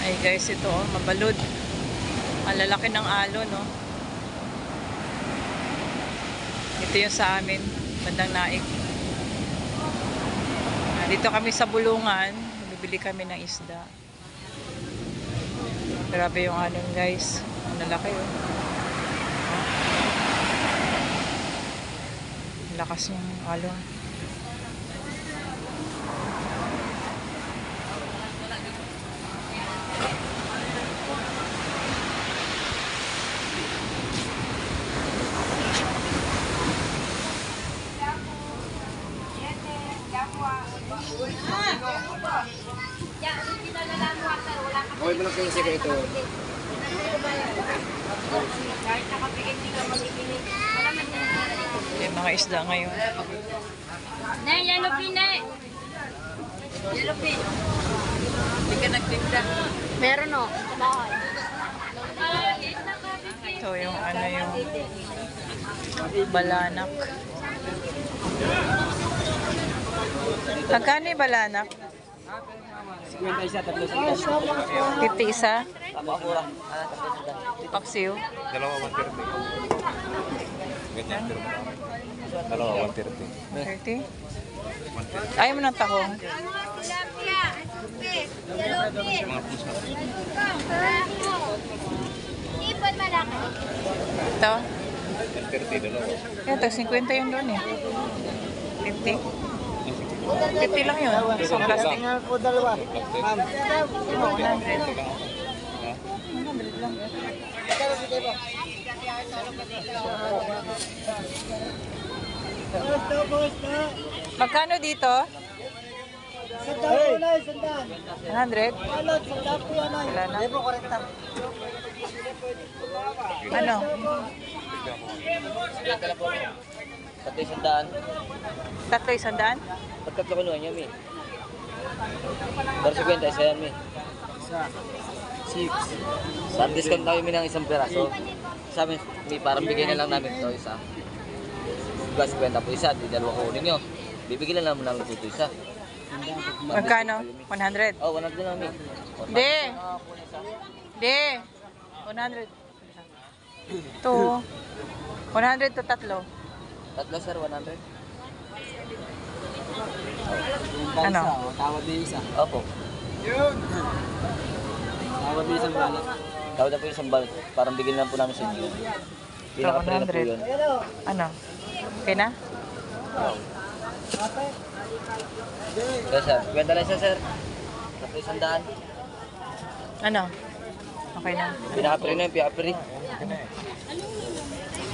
Ay guys, ito oh, mabalod. Ang lalaki ng alon, no? Ito yung sa amin, bandang Naik. Dito kami sa Bulungan, bibili kami ng isda. Grabe yung alon guys. Ang lalaki oh. Lakas ng alon. Okay mo lang kayo sa ito. Yung mga isda ngayon. Na, yellow pin na. Yellow pin. Hindi ka nagtinda. Meron o. Ito yung ano yung balanak. Magkano yung balanak? 50 isa, 3 isa. 50 isa? Mura. Paksiw? Dalawa 130. Ganyan, pero marami. Dalawa 130. 30? Ayaw mo ng tahong? Mga pusa. Ipon malaki. Ito? 130, dalawa. Yan, tag 50 yun doon eh. 50? 50 lang yun. Isang plastic. Po dalawa. Ma'am. 100. 100 lang. Magkano dito? 100? Wala na. Ano? Tatay sandaan. Tatlo isandaan? Pagkatlo ko niya, Mi. Pero 50 isa yan, Mi. Isa. 6. Sa discount tayo, Mi, ng isang peraso. Sa amin, Mi, parang bigay na lang namin ito isa. Gas 50 po isa, di dalawa kunin nyo. Bibigyan lang namin ito isa. Magkano? 100? Oh, 100 lang, Mi. Di! Di! 100. Ito. 100 to tatlo. Tatlo, sir, 100. Ano? Tawad din isa. Opo. Tawad din isang balot. Tawad na po isang balot. Parang bigyan lang po namin sa inyo. Pinaka-pre na po 100. yun. Ano? Okay na? Yes, sir. Kwenta lang siya, sir. Tatlo isang daan. Ano? Okay na. Pinaka-pre na yung pinaka-pre.